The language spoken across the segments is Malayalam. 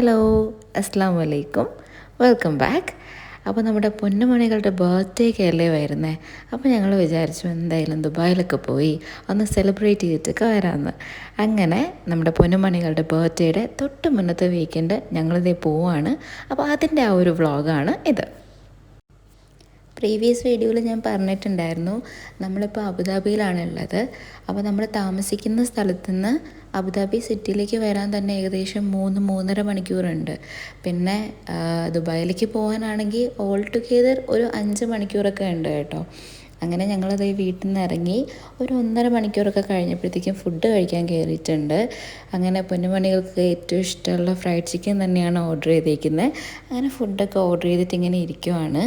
ഹലോ, അസ്സാം വലൈക്കും, വെൽക്കം ബാക്ക്. അപ്പോൾ നമ്മുടെ പൊന്നുമണികളുടെ ബർത്ത്ഡേക്ക് അല്ലേ വരുന്നത്. അപ്പോൾ ഞങ്ങൾ വിചാരിച്ചു എന്തായാലും ദുബായിലൊക്കെ പോയി ഒന്ന് സെലിബ്രേറ്റ് ചെയ്തിട്ടൊക്കെ വരാമെന്ന്. അങ്ങനെ നമ്മുടെ പൊന്നുമണികളുടെ ബർത്ത്ഡേയുടെ തൊട്ട് മുന്നത്തെ വീക്കെൻഡ് ഞങ്ങളിതേ പോവാണ്. അപ്പോൾ അതിൻ്റെ ആ ഒരു വ്ളോഗാണ് ഇത്. പ്രീവിയസ് വീഡിയോയിൽ ഞാൻ പറഞ്ഞിട്ടുണ്ടായിരുന്നു നമ്മളിപ്പോൾ അബുദാബിയിലാണ് ഉള്ളത്. അപ്പോൾ നമ്മൾ താമസിക്കുന്ന സ്ഥലത്തു നിന്ന് അബുദാബി സിറ്റിയിലേക്ക് വരാൻ തന്നെ ഏകദേശം 3-3.5 മണിക്കൂറുണ്ട്. പിന്നെ ദുബായിലേക്ക് പോകാനാണെങ്കിൽ ഓൾ ടുഗെദർ ഒരു 5 മണിക്കൂറൊക്കെ ഉണ്ട് കേട്ടോ. അങ്ങനെ ഞങ്ങളത് വീട്ടിൽ നിന്ന് ഇറങ്ങി ഒരു 1.5 മണിക്കൂറൊക്കെ കഴിഞ്ഞപ്പോഴത്തേക്കും ഫുഡ് കഴിക്കാൻ കയറിയിട്ടുണ്ട്. അങ്ങനെ പൊന്നുമണികൾക്ക് ഏറ്റവും ഇഷ്ടമുള്ള ഫ്രൈഡ് ചിക്കൻ തന്നെയാണ് ഓർഡർ ചെയ്തേക്കുന്നത്. അങ്ങനെ ഫുഡൊക്കെ ഓർഡർ ചെയ്തിട്ട് ഇങ്ങനെ ഇരിക്കുവാണ്.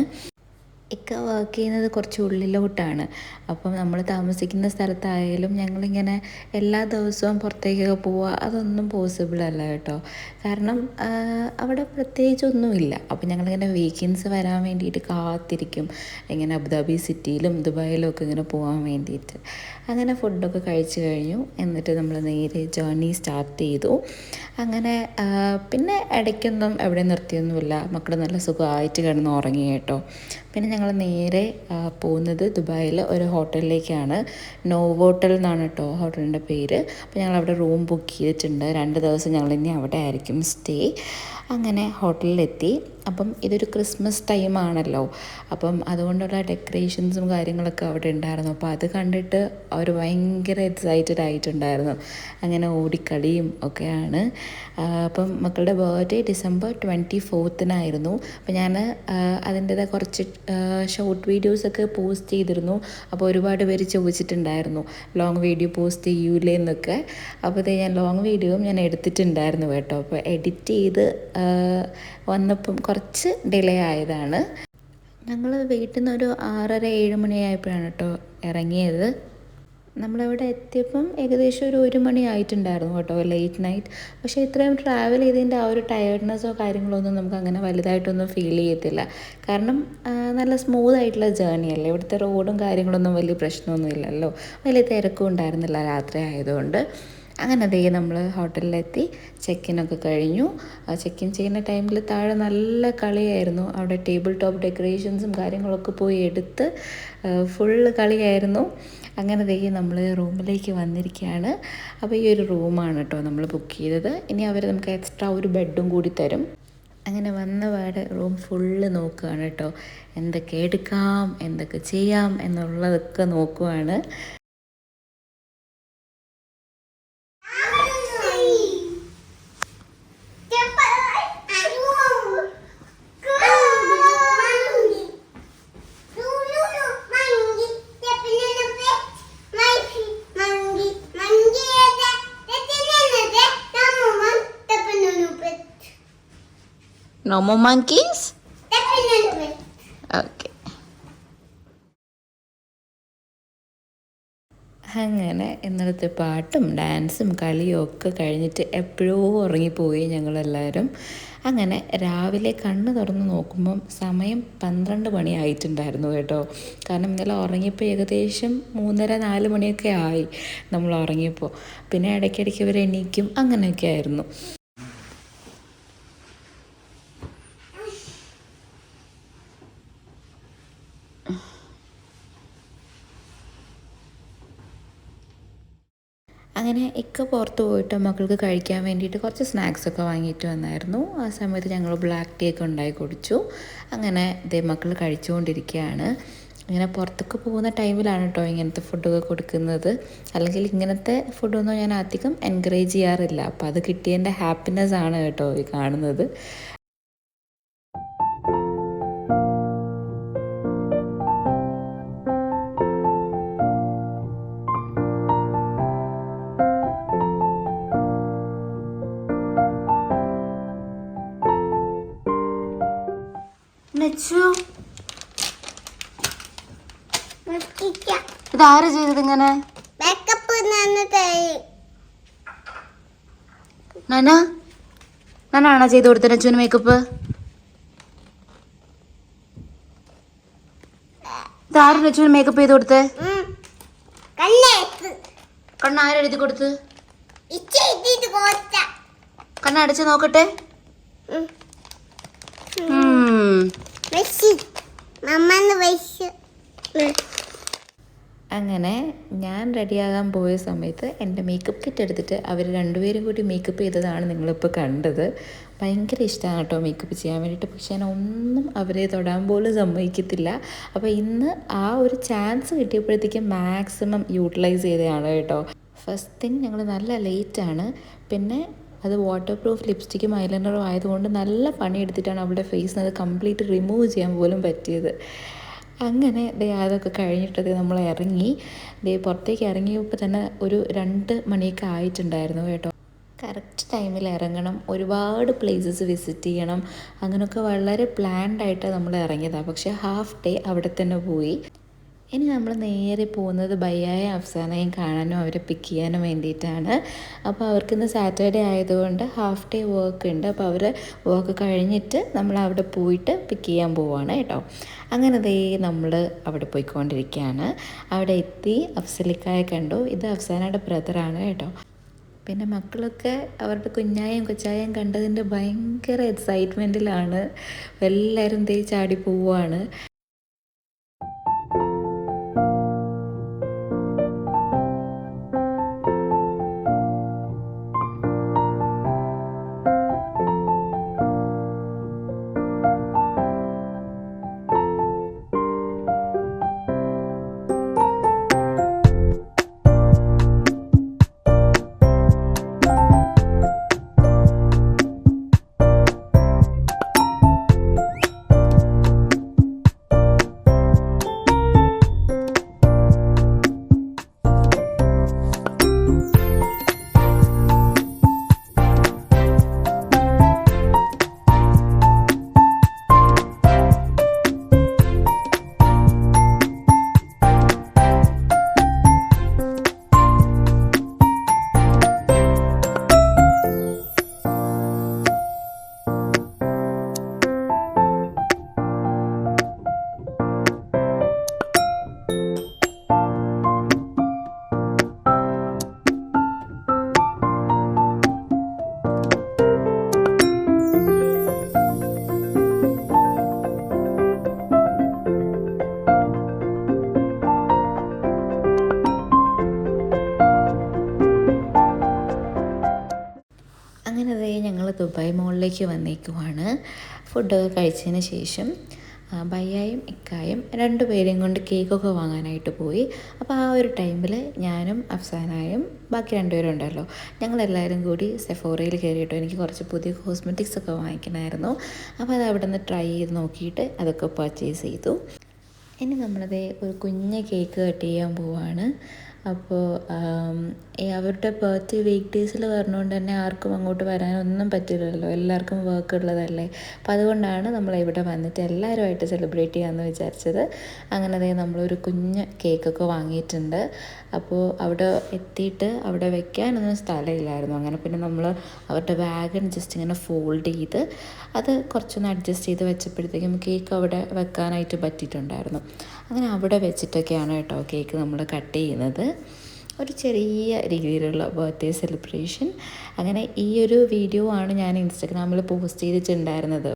ഇക്ക വർക്ക് ചെയ്യുന്നത് കുറച്ച് ഉള്ളിലോട്ടാണ്. അപ്പം നമ്മൾ താമസിക്കുന്ന സ്ഥലത്തായാലും ഞങ്ങളിങ്ങനെ എല്ലാ ദിവസവും പുറത്തേക്കൊക്കെ പോവുക അതൊന്നും പോസിബിൾ അല്ല കേട്ടോ. കാരണം അവിടെ പ്രത്യേകിച്ചൊന്നുമില്ല. അപ്പം ഞങ്ങളിങ്ങനെ വീക്കെൻഡ്സ് വരാൻ വേണ്ടിയിട്ട് കാത്തിരിക്കും, ഇങ്ങനെ അബുദാബി സിറ്റിയിലും ദുബായിലും ഒക്കെ ഇങ്ങനെ പോകാൻ വേണ്ടിയിട്ട്. അങ്ങനെ ഫുഡൊക്കെ കഴിച്ച് കഴിഞ്ഞു. എന്നിട്ട് നമ്മൾ നേരെ ജേർണി സ്റ്റാർട്ട് ചെയ്തു. അങ്ങനെ പിന്നെ ഇടയ്ക്കൊന്നും എവിടെ നിർത്തിയൊന്നുമില്ല. മക്കൾ നല്ല സുഖമായിട്ട് കിടന്ന് ഉറങ്ങി കേട്ടോ. പിന്നെ ഞങ്ങൾ നേരെ പോകുന്നത് ദുബായിൽ ഒരു ഹോട്ടലിലേക്കാണ്. നോവോട്ടൽ എന്നാണ് കേട്ടോ ഹോട്ടലിൻ്റെ പേര്. അപ്പോൾ ഞങ്ങളവിടെ റൂം ബുക്ക് ചെയ്തിട്ടുണ്ട്. 2 ദിവസം ഞങ്ങൾ ഇനി അവിടെ ആയിരിക്കും സ്റ്റേ. അങ്ങനെ ഹോട്ടലിലെത്തി. അപ്പം ഇതൊരു ക്രിസ്മസ് ടൈമാണല്ലോ, അപ്പം അതുകൊണ്ടുള്ള ഡെക്കറേഷൻസും കാര്യങ്ങളൊക്കെ അവിടെ ഉണ്ടായിരുന്നു. അപ്പോൾ അത് കണ്ടിട്ട് അവർ ഭയങ്കര എക്സൈറ്റഡ് ആയിട്ടുണ്ടായിരുന്നു. അങ്ങനെ ഓടിക്കളിയും ഒക്കെയാണ്. അപ്പം മക്കളുടെ ബർത്ത്ഡേ ഡിസംബർ 24-നായിരുന്നു. അപ്പോൾ ഞാൻ അതിൻ്റേതായ കുറച്ച് ഷോർട്ട് വീഡിയോസൊക്കെ പോസ്റ്റ് ചെയ്തിരുന്നു. അപ്പോൾ ഒരുപാട് പേര് ചോദിച്ചിട്ടുണ്ടായിരുന്നു ലോങ് വീഡിയോ പോസ്റ്റ് ചെയ്യൂലേ എന്നൊക്കെ. അപ്പോൾ ഇത് ഞാൻ ലോങ് വീഡിയോയും ഞാൻ എടുത്തിട്ടുണ്ടായിരുന്നു കേട്ടോ. അപ്പോൾ എഡിറ്റ് ചെയ്ത് വന്നപ്പം കുറച്ച് ഡിലേ ആയതാണ്. ഞങ്ങൾ വീട്ടിൽ നിന്ന് ഒരു 6:30-7 മണിയായപ്പോഴാണ് കേട്ടോ ഇറങ്ങിയത്. നമ്മളിവിടെ എത്തിയപ്പം ഏകദേശം ഒരു 1 മണി ആയിട്ടുണ്ടായിരുന്നു കേട്ടോ, ലേറ്റ് നൈറ്റ്. പക്ഷേ ഇത്രയും ട്രാവൽ ചെയ്തതിൻ്റെ ആ ഒരു ടയർഡ്നെസ്സോ കാര്യങ്ങളോ ഒന്നും നമുക്ക് അങ്ങനെ വലുതായിട്ടൊന്നും ഫീൽ ചെയ്യത്തില്ല. കാരണം നല്ല സ്മൂത്ത് ആയിട്ടുള്ള ജേർണി അല്ലേ. ഇവിടുത്തെ റോഡും കാര്യങ്ങളൊന്നും വലിയ പ്രശ്നമൊന്നും ഇല്ലല്ലോ, വലിയ തിരക്കും ഉണ്ടായിരുന്നില്ല രാത്രി ആയതുകൊണ്ട്. അങ്ങനെ അതേ നമ്മൾ ഹോട്ടലിലെത്തി. ചെക്കിനൊക്കെ കഴിഞ്ഞു. ചെക്കിൻ ചെയ്യുന്ന ടൈമിൽ താഴെ നല്ല കളിയായിരുന്നു. അവിടെ ടേബിൾ ടോപ്പ് ഡെക്കറേഷൻസും കാര്യങ്ങളൊക്കെ പോയി എടുത്ത് ഫുള്ള് കളിയായിരുന്നു. അങ്ങനെ ദേ നമ്മൾ റൂമിലേക്ക് വന്നിരിക്കുകയാണ്. അപ്പോൾ ഈ ഒരു റൂമാണ് കേട്ടോ നമ്മൾ ബുക്ക് ചെയ്തത്. ഇനി അവർ നമുക്ക് എക്സ്ട്രാ ഒരു ബെഡും കൂടി തരും. അങ്ങനെ വന്ന പാടെ റൂം ഫുള്ള് നോക്കുകയാണ് കേട്ടോ. എന്തൊക്കെ എടുക്കാം, എന്തൊക്കെ ചെയ്യാം എന്നുള്ളതൊക്കെ നോക്കുവാണ്. No more monkeys? Okay. അങ്ങനെ ഇന്നലത്തെ പാട്ടും ഡാൻസും കളിയും ഒക്കെ കഴിഞ്ഞിട്ട് എപ്പോഴോ ഉറങ്ങിപ്പോയി ഞങ്ങളെല്ലാവരും. അങ്ങനെ രാവിലെ കണ്ണ് തുറന്ന് നോക്കുമ്പം സമയം 12 മണി ആയിട്ടുണ്ടായിരുന്നു കേട്ടോ. കാരണം ഇന്നലെ ഉറങ്ങിയപ്പോൾ ഏകദേശം 3:30-4 മണിയൊക്കെ ആയി നമ്മൾ ഉറങ്ങിയപ്പോൾ. പിന്നെ ഇടയ്ക്കിടയ്ക്ക് ഇവർ എണീക്കും, അങ്ങനെയൊക്കെ ആയിരുന്നു. അങ്ങനെ ഇക്ക പുറത്ത് പോയിട്ട് മക്കൾക്ക് കഴിക്കാൻ വേണ്ടിയിട്ട് കുറച്ച് സ്നാക്സൊക്കെ വാങ്ങിയിട്ട് വന്നായിരുന്നു. ആ സമയത്ത് ഞങ്ങൾ ബ്ലാക്ക് ടീ ഒക്കെ ഉണ്ടാക്കി കുടിച്ചു. അങ്ങനെ ഇതേ മക്കൾ കഴിച്ചുകൊണ്ടിരിക്കുകയാണ്. ഇങ്ങനെ പുറത്തൊക്കെ പോകുന്ന ടൈമിലാണ് കേട്ടോ ഇങ്ങനത്തെ ഫുഡൊക്കെ കൊടുക്കുന്നത്. അല്ലെങ്കിൽ ഇങ്ങനത്തെ ഫുഡൊന്നും ഞാൻ അധികം എൻകറേജ് ചെയ്യാറില്ല. അപ്പോൾ അത് കിട്ടിയതിൻ്റെ ഹാപ്പിനെസ് ആണ് കേട്ടോ ഈ കാണുന്നത്. ഇതാര് ചെയ്തത് ഇങ്ങനെ? നാനാണോ ചെയ്ത് കൊടുത്തത് നച്ചുവിന് മേക്കപ്പ്? ഇതാര് നച്ചുവിന് മേക്കപ്പ് ചെയ്ത് കൊടുത്തേ? കണ്ണ്? 1 ആരെഴുതി കൊടുത്ത്? കണ്ണടച്ച് നോക്കട്ടെ. അങ്ങനെ ഞാൻ റെഡിയാകാൻ പോയ സമയത്ത് എൻ്റെ മേക്കപ്പ് കിറ്റ് എടുത്തിട്ട് അവർ രണ്ടുപേരും കൂടി മേക്കപ്പ് ചെയ്തതാണ് നിങ്ങളിപ്പോൾ കണ്ടത്. ഭയങ്കര ഇഷ്ടമാണ് കേട്ടോ മേക്കപ്പ് ചെയ്യാൻ വേണ്ടിയിട്ട്. പക്ഷേ ഞാൻ ഒന്നും അവരെ തൊടാൻ പോലും സമ്മതിക്കത്തില്ല. അപ്പോൾ ഇന്ന് ആ ഒരു ചാൻസ് കിട്ടിയപ്പോഴത്തേക്കും മാക്സിമം യൂട്ടിലൈസ് ചെയ്തതാണ് കേട്ടോ. ഫസ്റ്റ് തിങ് ഞങ്ങൾ നല്ല ലേറ്റാണ്. പിന്നെ അത് വാട്ടർ പ്രൂഫ് ലിപ്സ്റ്റിക്കും ഐലൈനറും ആയതുകൊണ്ട് നല്ല പണിയെടുത്തിട്ടാണ് അവളുടെ ഫേസിന് അത് കംപ്ലീറ്റ് റിമൂവ് ചെയ്യാൻ പോലും പറ്റിയത്. അങ്ങനെ അതൊക്കെ കഴിഞ്ഞിട്ട് നമ്മൾ ഇറങ്ങി. പുറത്തേക്ക് ഇറങ്ങിയപ്പോൾ തന്നെ ഒരു 2 മണിയൊക്കെ ആയിട്ടുണ്ടായിരുന്നു കേട്ടോ. കറക്റ്റ് ടൈമിൽ ഇറങ്ങണം, ഒരുപാട് പ്ലേസസ് വിസിറ്റ് ചെയ്യണം, അങ്ങനെയൊക്കെ വളരെ പ്ലാൻഡായിട്ട് നമ്മൾ ഇറങ്ങിയതാണ്. പക്ഷേ ഹാഫ് ഡേ അവിടെ തന്നെ പോയി. ഇനി നമ്മൾ നേരെ പോകുന്നത് ബയ്യായും അഫ്സാനയും കാണാനും അവരെ പിക്ക് ചെയ്യാനും വേണ്ടിയിട്ടാണ്. അപ്പോൾ അവർക്കിന്ന് സാറ്റർഡേ ആയതുകൊണ്ട് ഹാഫ് ഡേ വർക്ക് ഉണ്ട്. അപ്പോൾ അവർ വർക്ക് കഴിഞ്ഞിട്ട് നമ്മൾ അവിടെ പോയിട്ട് പിക്ക് ചെയ്യാൻ പോവുകയാണ് കേട്ടോ. അങ്ങനെ നമ്മൾ അവിടെ പോയിക്കൊണ്ടിരിക്കുകയാണ്. അവിടെ എത്തി അഫ്സലിക്കായെ കണ്ടു. ഇത് അഫ്സാനയുടെ ബ്രദറാണ് കേട്ടോ. പിന്നെ മക്കളൊക്കെ അവരുടെ കുഞ്ഞായും കൊച്ചായും കണ്ടതിൻ്റെ ഭയങ്കര എക്സൈറ്റ്മെൻറ്റിലാണ്. എല്ലാവരും ചാടി പോവുകയാണ്. ഞങ്ങൾ ദുബായ് മോളിലേക്ക് വന്നേക്കുവാണ്. ഫുഡൊക്കെ കഴിച്ചതിന് ശേഷം ബയ്യായും ഇക്കായും 2 പേരെയും കൊണ്ട് കേക്കൊക്കെ വാങ്ങാനായിട്ട് പോയി. അപ്പോൾ ആ ഒരു ടൈമിൽ ഞാനും അഫ്സാനായും ബാക്കി 2 പേരും ഉണ്ടല്ലോ, ഞങ്ങളെല്ലാവരും കൂടി സെഫോറയിൽ കയറിയിട്ടോ. എനിക്ക് കുറച്ച് പുതിയ കോസ്മെറ്റിക്സ് ഒക്കെ വാങ്ങിക്കണമായിരുന്നു. അപ്പോൾ അത് അവിടെ നിന്ന് ട്രൈ ചെയ്ത് നോക്കിയിട്ട് അതൊക്കെ പർച്ചേസ് ചെയ്തു. ഇനി നമ്മളത് ഒരു കുഞ്ഞ് കേക്ക് കട്ട് ചെയ്യാൻ പോവാണ്. അപ്പോൾ അവരുടെ ബർത്ത്ഡേ വീക്ക് ഡേയ്സിൽ പറഞ്ഞുകൊണ്ട് തന്നെ ആർക്കും അങ്ങോട്ട് വരാനൊന്നും പറ്റില്ലല്ലോ, എല്ലാവർക്കും വർക്ക് ഉള്ളതല്ലേ. അപ്പോൾ അതുകൊണ്ടാണ് നമ്മൾ ഇവിടെ വന്നിട്ട് എല്ലാവരുമായിട്ട് സെലിബ്രേറ്റ് ചെയ്യാമെന്ന് വിചാരിച്ചത്. അങ്ങനെ നമ്മളൊരു കുഞ്ഞ് കേക്കൊക്കെ വാങ്ങിയിട്ടുണ്ട്. അപ്പോൾ അവിടെ എത്തിയിട്ട് അവിടെ വെക്കാനൊന്നും സ്ഥലമില്ലായിരുന്നു. അങ്ങനെ പിന്നെ നമ്മൾ അവരുടെ വാഗൺ ജസ്റ്റ് ഇങ്ങനെ ഫോൾഡ് ചെയ്ത് അത് കുറച്ചൊന്ന് അഡ്ജസ്റ്റ് ചെയ്ത് വെച്ചപ്പോഴത്തേക്കും കേക്ക് അവിടെ വെക്കാനായിട്ട് പറ്റിയിട്ടുണ്ടായിരുന്നു. അങ്ങനെ അവിടെ വെച്ചിട്ടൊക്കെയാണ് കേട്ടോ കേക്ക് നമ്മൾ കട്ട് ചെയ്യുന്നത്. ഒരു ചെറിയ രീതിയിലുള്ള ബർത്ത്ഡേ സെലിബ്രേഷൻ. അങ്ങനെ ഈ ഒരു വീഡിയോ ആണ് ഞാൻ ഇൻസ്റ്റഗ്രാമിൽ പോസ്റ്റ് ചെയ്തിട്ടുണ്ടായിരുന്നത്.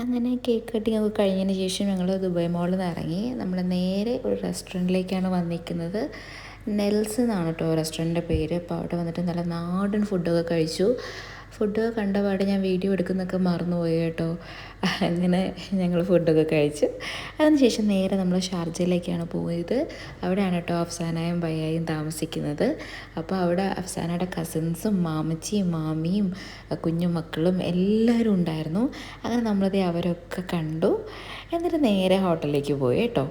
അങ്ങനെ കേക്ക് കട്ടിങ് ഒക്കെ കഴിഞ്ഞതിന് ശേഷം ഞങ്ങൾ ദുബായ് മോളിൽ നിന്ന് ഇറങ്ങി. നമ്മൾ നേരെ ഒരു റെസ്റ്റോറൻറ്റിലേക്കാണ് വന്നിരിക്കുന്നത്. നെൽസ് എന്നാണ് കേട്ടോ റെസ്റ്റോറൻറ്റിൻ്റെ പേര്. അപ്പോൾ അവിടെ വന്നിട്ട് നല്ല നാടൻ ഫുഡൊക്കെ കഴിച്ചു. ഫുഡ് കണ്ടപാടെ ഞാൻ വീഡിയോ എടുക്കുന്നൊക്കെ മറന്നുപോയി കേട്ടോ. അങ്ങനെ ഞങ്ങൾ ഫുഡൊക്കെ കഴിച്ചു. അതിനുശേഷം നേരെ നമ്മൾ ഷാർജയിലേക്കാണ് പോയത്. അവിടെയാണ് കേട്ടോ അഫ്സാനയും ബയ്യായും താമസിക്കുന്നത്. അപ്പോൾ അവിടെ അഫ്സാനയുടെ കസിൻസും മാമച്ചിയും മാമിയും കുഞ്ഞുമക്കളും എല്ലാവരും ഉണ്ടായിരുന്നു. അങ്ങനെ നമ്മളതേ അവരൊക്കെ കണ്ടു. എന്നിട്ട് നേരെ ഹോട്ടലിലേക്ക് പോയി കേട്ടോ.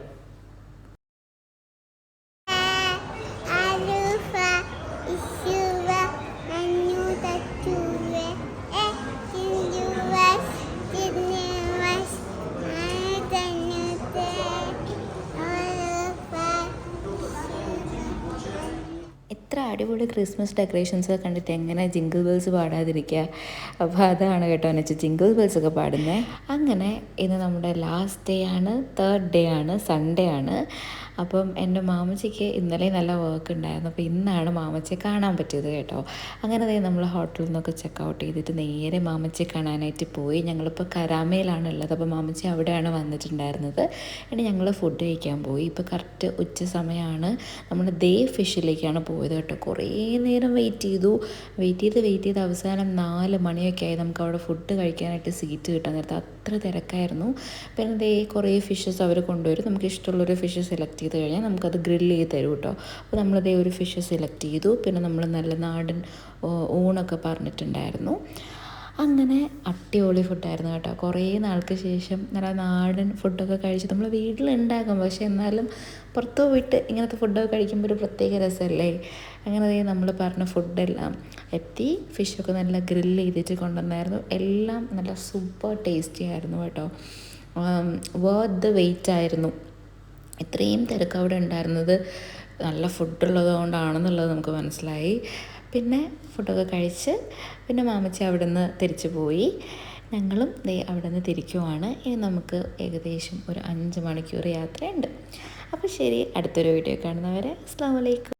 എത്ര അടിപൊളി ക്രിസ്മസ് ഡെക്കറേഷൻസൊക്കെ കണ്ടിട്ട് എങ്ങനെ ജിങ്കിൾ ബെൽസ് പാടാതിരിക്കുക. അപ്പോൾ അതാണ് കേട്ടോ എന്നു വെച്ചാൽ ജിങ്കിൾ ബെൽസൊക്കെ പാടുന്നത്. അങ്ങനെ ഇന്ന് നമ്മുടെ ലാസ്റ്റ് ഡേ ആണ്, 3rd ഡേ ആണ്, സൺഡേ ആണ്. അപ്പം എൻ്റെ മാമച്ചിക്ക് ഇന്നലെ നല്ല വർക്ക് ഉണ്ടായിരുന്നു. അപ്പോൾ ഇന്നാണ് മാമച്ചിയെ കാണാൻ പറ്റിയത് കേട്ടോ. അങ്ങനെ നമ്മൾ ഹോട്ടലിൽ നിന്നൊക്കെ ചെക്കൗട്ട് ചെയ്തിട്ട് നേരെ മാമച്ചിയെ കാണാനായിട്ട് പോയി. ഞങ്ങളിപ്പോൾ കരാമയിലാണ് ഉള്ളത്. അപ്പോൾ മാമച്ചി അവിടെയാണ് വന്നിട്ടുണ്ടായിരുന്നത്. ഇനി ഞങ്ങൾ ഫുഡ് കഴിക്കാൻ പോയി. ഇപ്പോൾ കറക്റ്റ് ഉച്ച സമയമാണ്. നമ്മൾ ദേ ഫിഷിലേക്കാണ് പോയത് കേട്ടോ. കുറേ നേരം വെയിറ്റ് ചെയ്ത് അവസാനം 4 മണിയൊക്കെ ആയി നമുക്ക് അവിടെ ഫുഡ് കഴിക്കാനായിട്ട് സീറ്റ് കിട്ടാൻ നേരത്തെ. അത്ര തിരക്കായിരുന്നു. പിന്നെ ദേ കുറേ ഫിഷസ് അവർ കൊണ്ടുവരും. നമുക്ക് ഇഷ്ടമുള്ളൊരു ഫിഷ് സെലക്ട് ചെയ്ത് കഴിഞ്ഞാൽ നമുക്കത് ഗ്രില്ല് ചെയ്ത് തരും കേട്ടോ. അപ്പോൾ നമ്മളതേ ഒരു ഫിഷ് സെലക്ട് ചെയ്തു. പിന്നെ നമ്മൾ നല്ല നാടൻ ഊണൊക്കെ പറഞ്ഞിട്ടുണ്ടായിരുന്നു. അങ്ങനെ അടിപൊളി ഫുഡായിരുന്നു കേട്ടോ. കുറേ നാൾക്ക് ശേഷം നല്ല നാടൻ ഫുഡൊക്കെ കഴിച്ച് നമ്മൾ വീട്ടിലുണ്ടാക്കും, പക്ഷേ എന്നാലും പുറത്ത് പോയിട്ട് ഇങ്ങനത്തെ ഫുഡൊക്കെ കഴിക്കുമ്പോൾ ഒരു പ്രത്യേക രസമല്ലേ. അങ്ങനെ നമ്മൾ പറഞ്ഞ ഫുഡെല്ലാം എത്തി. ഫിഷൊക്കെ നല്ല ഗ്രില്ല് ചെയ്തിട്ട് കൊണ്ടുവന്നായിരുന്നു. എല്ലാം നല്ല സൂപ്പർ ടേസ്റ്റി ആയിരുന്നു കേട്ടോ. വർത്ത് ദ വെയിറ്റ് ആയിരുന്നു. ഇത്രയും തിരക്ക് അവിടെ ഉണ്ടായിരുന്നത് നല്ല ഫുഡുള്ളത് കൊണ്ടാണെന്നുള്ളത് നമുക്ക് മനസ്സിലായി. പിന്നെ ഫുഡൊക്കെ കഴിച്ച് പിന്നെ മാമച്ചി അവിടെ നിന്ന് തിരിച്ചു പോയി. ഞങ്ങളും അവിടെ നിന്ന് തിരിക്കുവാണ്. ഇനി നമുക്ക് ഏകദേശം ഒരു 5 മണിക്കൂർ യാത്രയുണ്ട്. അപ്പോൾ ശരി, അടുത്തൊരു വീഡിയോ കാണുന്നവരെ അസ്സലാമു അലൈക്കും.